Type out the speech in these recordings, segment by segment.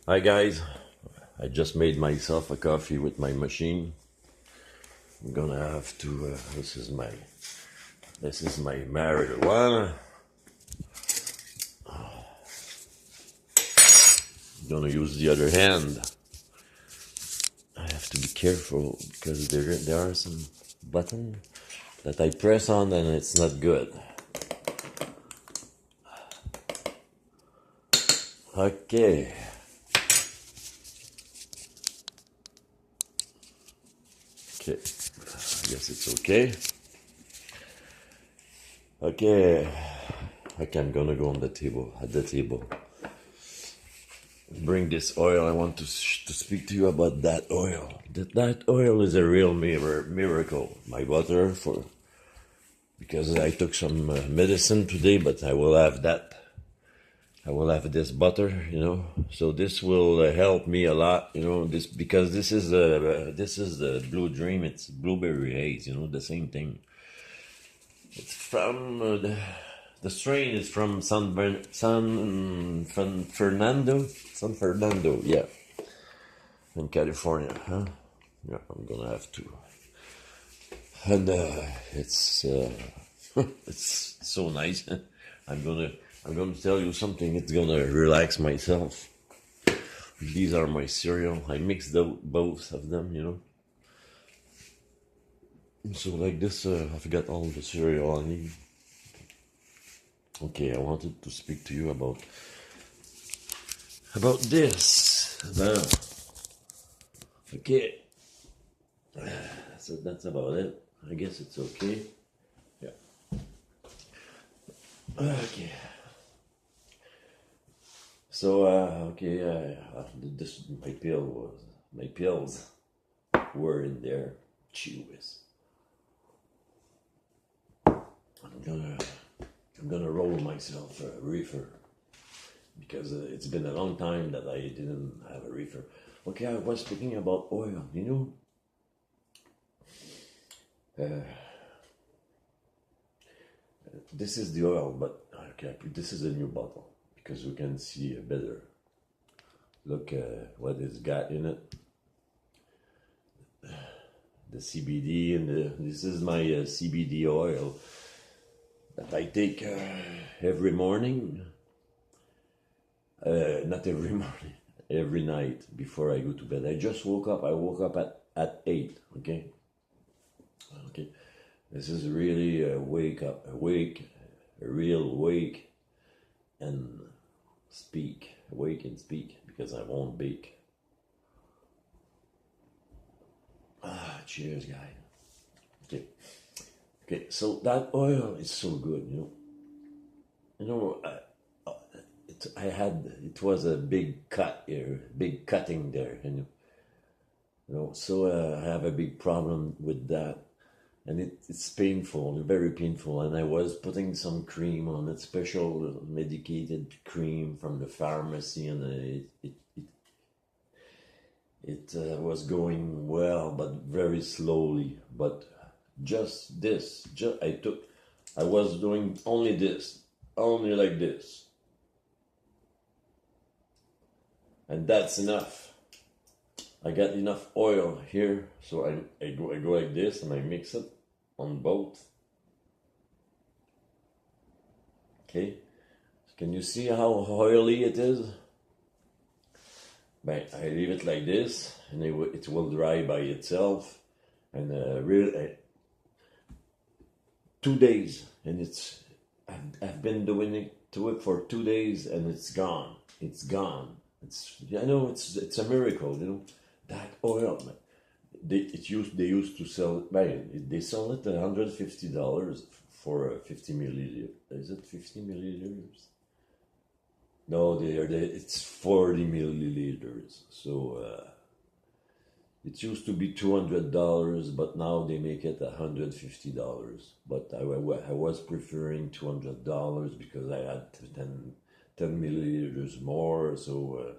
Hi guys, I just made myself a coffee with my machine. I'm gonna have to. This is my marijuana. I'm gonna use the other hand. I have to be careful because there are some buttons that I press on and it's not good. Okay. Okay. I guess it's okay. Okay. Okay, I'm gonna go on the table. At the table. Bring this oil. I want to speak to you about that oil. That oil is a real miracle. My butter because I took some medicine today, but I will have that. I will have this butter, So this will help me a lot, This because this is the Blue Dream. It's blueberry haze, the same thing. It's from the strain is from San Fernando, yeah, in California, huh? Yeah, I'm gonna have to, and it's it's so nice. I'm gonna tell you something. It's gonna relax myself. These are my cereal. I mixed both of them. So like this, I've got all the cereal I need. Okay, I wanted to speak to you about this. Okay, so that's about it. I guess it's okay. Yeah. Okay. So this my pills were in there. Chewies. I'm gonna roll myself a reefer because it's been a long time that I didn't have a reefer. Okay, I was speaking about oil. This is the oil, but okay, this is a new bottle because we can see better. Look what it's got in it. The CBD and this is my CBD oil that I take every morning. Not every morning, every night before I go to bed. I just woke up. I woke up at 8. Okay. This is really a real wake and speak. Wake and speak because I won't bake. Cheers, guy. Okay. So that oil is so good, it was a big cut here, big cutting there, So I have a big problem with that, and it's painful, very painful. And I was putting some cream on it, special medicated cream from the pharmacy, and it was going well, but very slowly. But I was doing only this, only like this. And that's enough. I got enough oil here, so I go like this and I mix it on both. Okay, can you see how oily it is? But I leave it like this, and it will dry by itself. And 2 days, and I've been doing it for 2 days, and it's gone. It's gone. It's a miracle, that oil. They used to sell it. They sell it $150 for 50 milliliters. Is it 50 milliliters? No, it's 40 milliliters. So it used to be $200, but now they make it $150. But I was preferring $200 because I had 10 milliliters more. So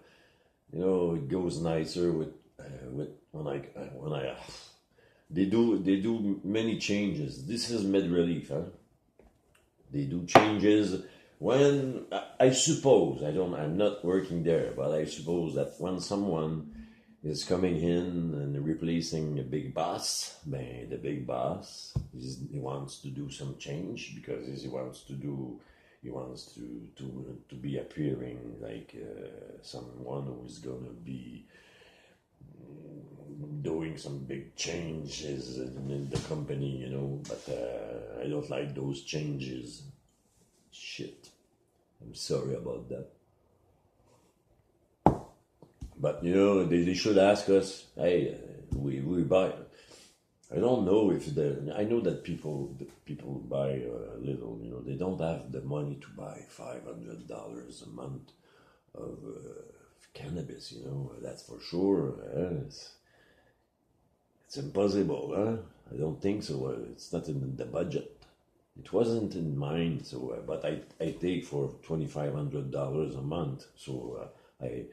it goes nicer with when I they do many changes. This is Med Relief, huh? They do changes when I suppose I'm not working there, but I suppose that when someone is coming in and replacing a big boss, the big boss he wants to do some change because he wants to be appearing like someone who is gonna be doing some big changes in the company, But I don't like those changes. Shit. I'm sorry about that. But they should ask us. Hey, we buy. I don't know if I know that people buy little. They don't have the money to buy $500 a month of cannabis. That's for sure. It's impossible. I don't think so. It's not in the budget. It wasn't in mine. So, but I take for $2,500 a month. So I.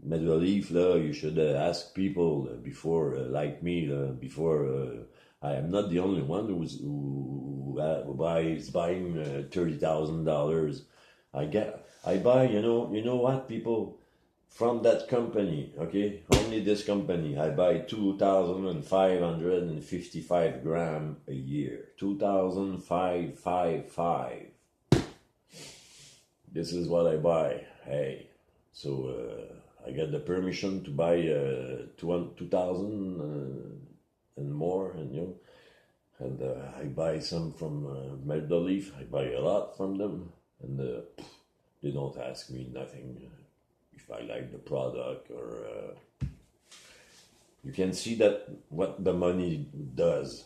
Medleaf, you should ask people before, like me, before. I am not the only one who buys buying $30,000. I buy. You know what, people from that company. Okay, only this company. I buy 2,555 grams a year. 2,555. This is what I buy. Hey, so. I got the permission to buy 2,000 and more, and I buy some from Medleaf. I buy a lot from them, and they don't ask me nothing if I like the product or. You can see that what the money does.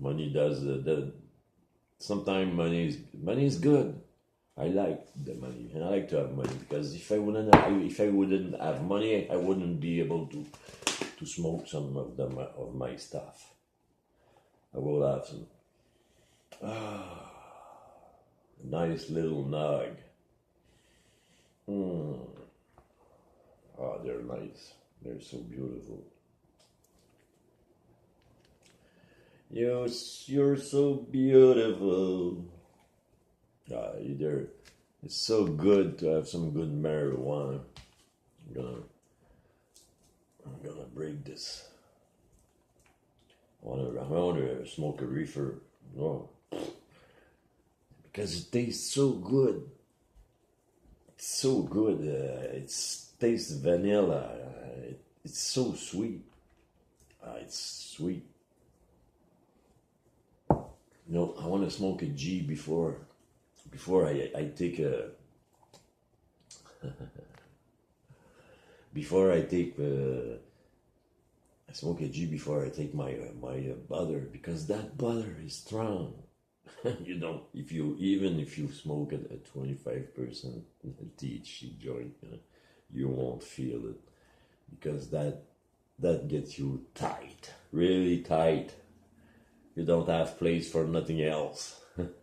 Money does. Sometimes money is good. I like the money, and I like to have money because if I wouldn't have money, I wouldn't be able to smoke some of my stuff. I will have some nice little nog. Oh, they're nice. They're so beautiful. You're so beautiful. It's so good to have some good marijuana. I'm gonna break this. I wanna smoke a reefer. No, because it tastes so good. It's so good. It tastes vanilla. It's so sweet. It's sweet. I want to smoke a G before I take a before I take I smoke a G before I take my butter, because that butter is strong. If you smoke a 25% THC joint, you won't feel it, because that gets you tight, really tight. You don't have place for nothing else.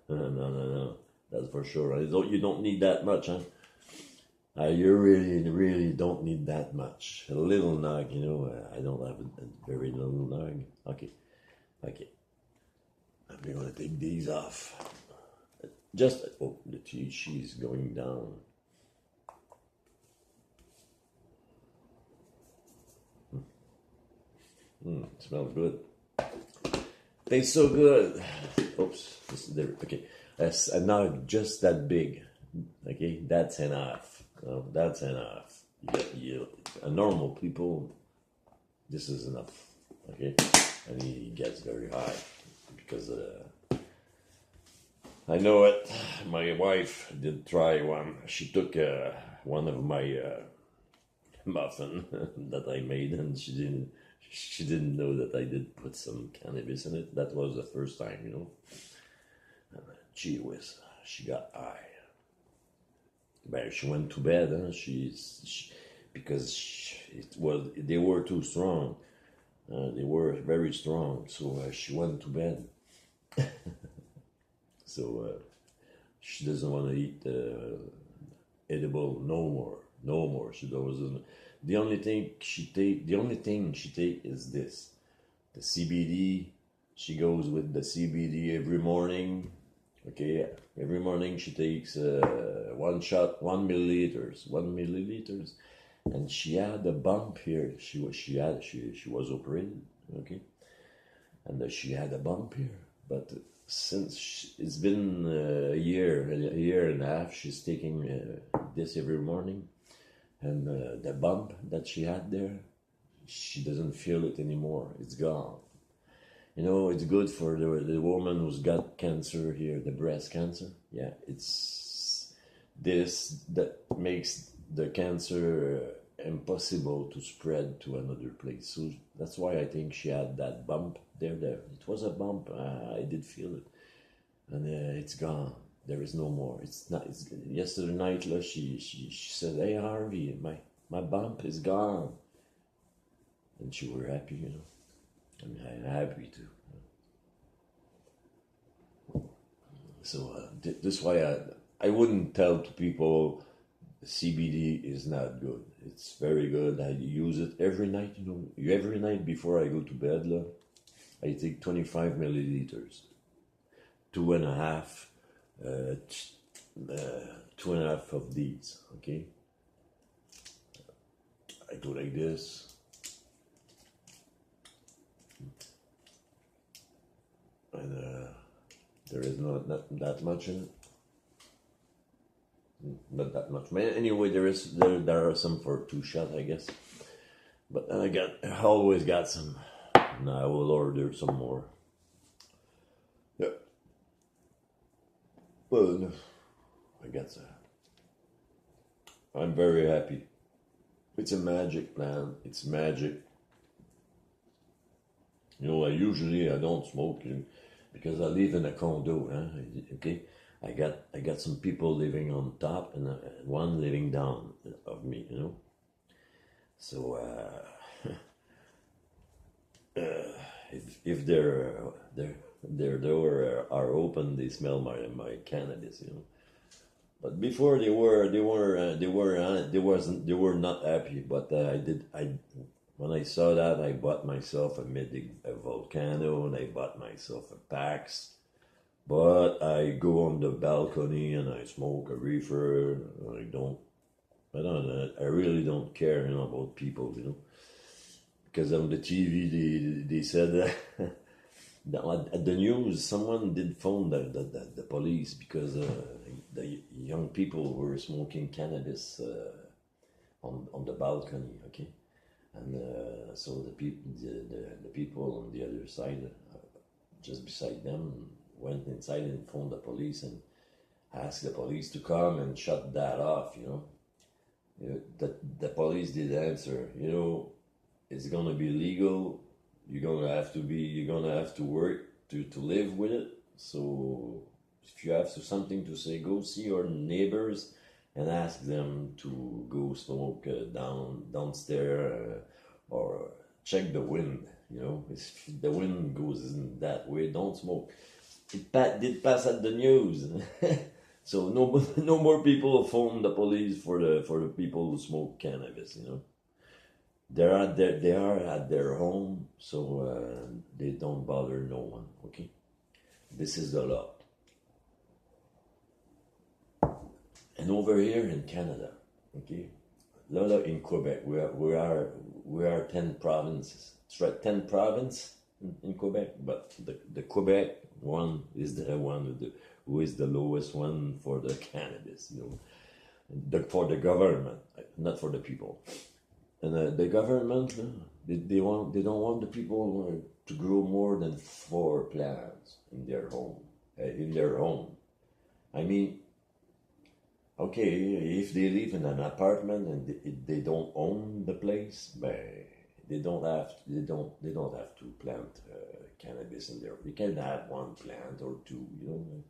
No. That's for sure. You don't need that much, huh? You really don't need that much. A little nog, I don't have a very little nog. Okay. I'm going to take these off. The THC is going down. Smells good. Tastes so good. Oops. Okay. A nog just that big. Okay, that's enough. That's enough. A normal people, this is enough. Okay, and he gets very high because I know it. My wife did try one. She took one of my muffin that I made, and she didn't know that I did put some cannabis in it. That was the first time, Gee whiz, she got high. But she went to bed, huh? They were too strong. They were very strong, so she went to bed. So she doesn't want to eat edible no more. She doesn't. The only thing she take is this, the CBD. She goes with the CBD every morning. Okay, every morning she takes one shot, 1 milliliters, 1 milliliters, and she had a bump here. She was operated. Okay, and she had a bump here. But it's been a year and a half, she's taking this every morning, and the bump that she had there, she doesn't feel it anymore. It's gone. You know, it's good for the woman who's got cancer here, the breast cancer. Yeah, it's this that makes the cancer impossible to spread to another place. So that's why I think she had that bump there. It was a bump. I did feel it, and it's gone. There is no more. It's not. It's yesterday night. She said, "Hey Harvey, my bump is gone," and she were happy. You know, I'm happy too. So this why I wouldn't tell to people CBD is not good. It's very good. I use it every night. You know, every night before I go to bed, I take 25 milliliters, two and a half, uh, two and a half of these. Okay, I go like this, and there is not that much in it. Not that much. Anyway, there are some for 2 shots, I guess. But I always got some. Now I will order some more. Yeah. Well, I guess I'm very happy. It's a magic plant. It's magic. You know, I don't smoke because I live in a condo. Okay, I got some people living on top and one living down of me. You know, so if their door are open, they smell my cannabis. You know, but before they were not happy. But I when I saw that, I bought myself a Volcano, and I bought myself a Pax. But I go on the balcony and I smoke a reefer. I don't know. I really don't care, you know, about people, you know, because on the TV they said at the news someone did phone the police because the young people were smoking cannabis on the balcony. Okay, and so the people on the other side, just beside them, went inside and phoned the police and asked the police to come and shut that off. You know, the police did answer. You know, it's gonna be legal. You're gonna have to work to live with it. So if you have something to say, go see your neighbors and ask them to go smoke downstairs or check the wind. You know, if the wind goes in that way, don't smoke. Did pass at the news. So no more people phone the police for the people who smoke cannabis. You know, they are at their home, so they don't bother no one. Okay, this is the law. And over here in Canada, okay, Lola in Quebec, we are 10 provinces. It's right, 10 provinces in Quebec, but the Quebec one is the one who is the lowest one for the cannabis, you know, for the government, not for the people. And the government, they don't want the people to grow more than 4 plants in their home. I mean, okay, if they live in an apartment and they don't own the place, but they don't have to plant cannabis in there. They can have 1 plant or 2, you know.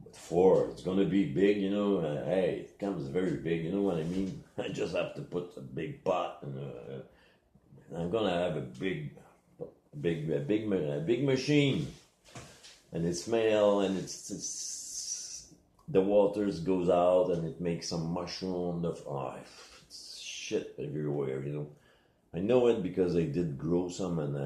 But 4, it's gonna be big, you know. Hey, it comes very big, you know what I mean. I just have to put a big pot, and I'm gonna have a big machine, and it smell, and it's the waters goes out, and it makes some mushroom. It's shit everywhere, you know. I know it because I did grow some, and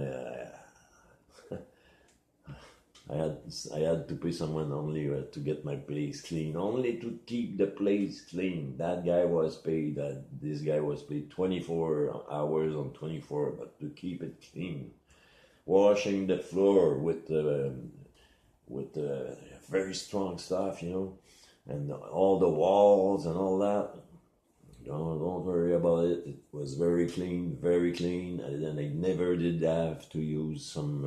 I had to pay someone only to get my place clean, only to keep the place clean. That guy was paid. This guy was paid 24 hours on 24, but to keep it clean, washing the floor with very strong stuff, and all the walls and all that. Don't worry about it. It was very clean, and then I never did have to use some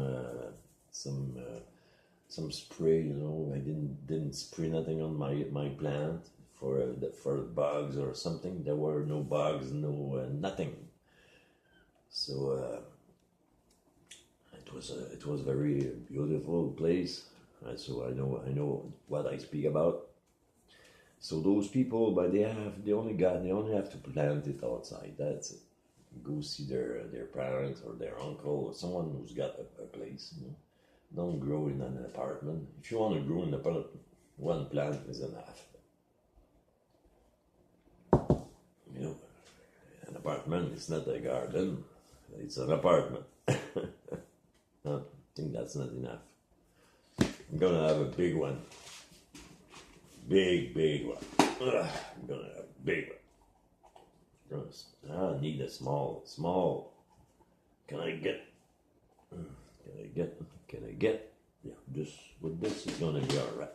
spray. I didn't spray nothing on my plant for bugs or something. There were no bugs, no nothing. So it was very beautiful place. So I know what I speak about. So those people, but they only have to plant it outside. That's it. Go see their parents or their uncle or someone who's got a place. Don't grow in an apartment. If you want to grow in an apartment, one plant is enough. An apartment is not a garden. It's an apartment. No, I think that's not enough. I'm gonna have a big one. Big one. I'm gonna have a big one. I need a small. Can I get? Yeah, just with this is gonna be alright.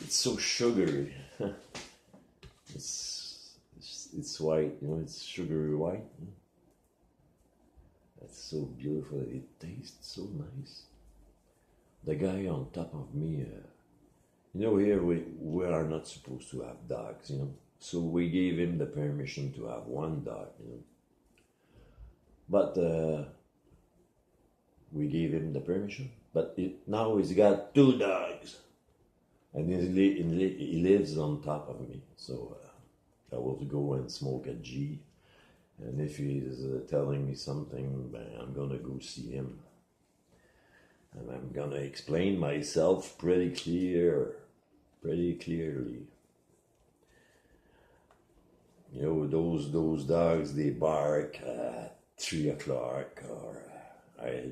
It's so sugary. It's white, it's sugary white. That's so beautiful. It tastes so nice. The guy on top of me, here we are not supposed to have dogs, So we gave him the permission to have one dog, But we gave him the permission. But now he's got 2 dogs. And he lives on top of me. So I will go and smoke a G. And if he's telling me something, I'm going to go see him. And I'm going to explain myself pretty clearly. Those dogs, they bark at 3 o'clock or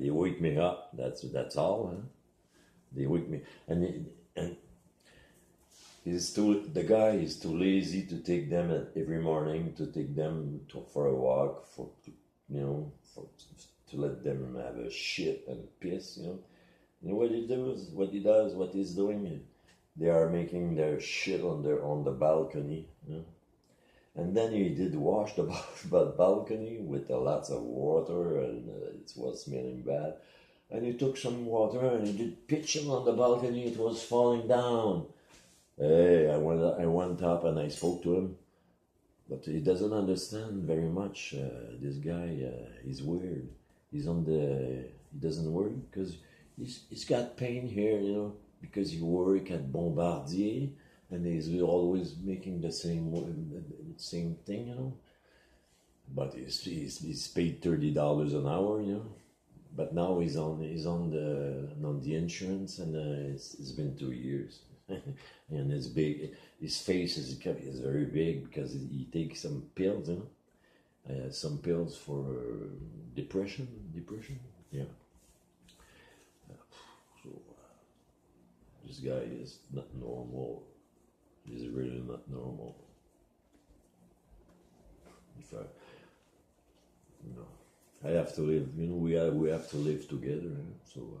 they wake me up. That's all. Huh? They wake me, and the guy is too lazy to take them every morning, to take them for a walk, to let them have a shit and piss. What he's doing. They are making their shit on the balcony. And then he did wash the balcony with lots of water, and it was smelling bad. And he took some water and he did pitch it on the balcony. It was falling down. Hey, I went up and I spoke to him, but he doesn't understand very much. This guy, he's weird. He doesn't work because he's got pain here, because he work at Bombardier. And he's always making the same thing, But he's paid $30 an hour, But now he's on the insurance, and it's been 2 years, and it's big. His face is very big because he takes some pills, some pills for depression. Yeah. So this guy is not normal. He's really not normal. I have to live. We have to live together. So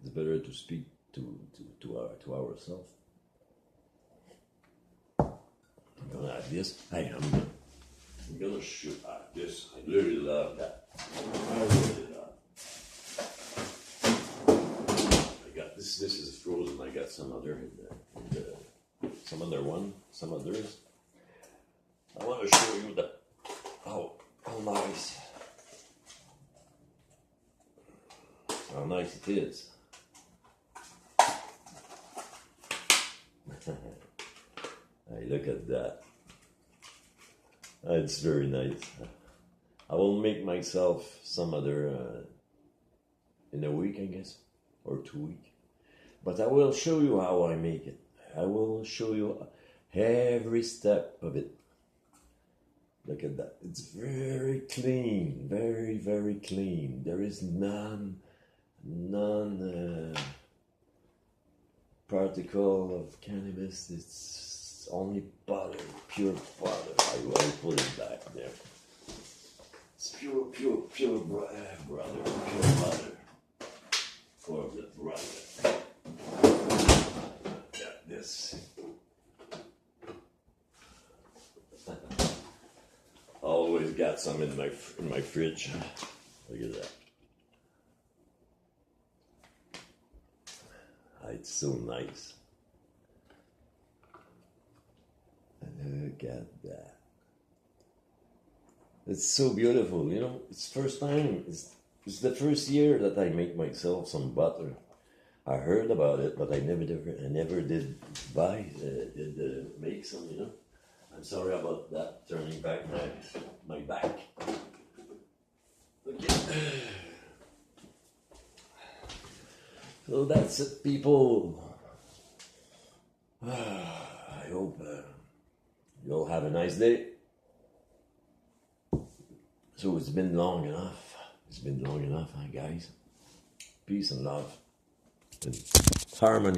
it's better to speak to ourselves. I'm gonna have this. I'm gonna shoot at this. I really love that. I really love. I got this. This is frozen. I got some other some others. I want to show you how nice it is. Hey, look at that. It's very nice. I will make myself some other in a week, I guess, or 2 weeks. But I will show you how I make it. I will show you every step of it. Look at that. It's very clean, very, very clean. There is non particle of cannabis. It's only butter, pure butter. I will put it back there. It's pure brother, pure butter for the brother. Got this. Always got some in my fridge. Look at that. It's so nice. Look at that. It's so beautiful, you know. It's first time. It's the first year that I make myself some butter. I heard about it, but I never did buy, make some, you know. I'm sorry about that. Turning back my back. Okay. So that's it, people. I hope you'll have a nice day. So it's been long enough. It's been long enough, huh, guys? Peace and love and harmony.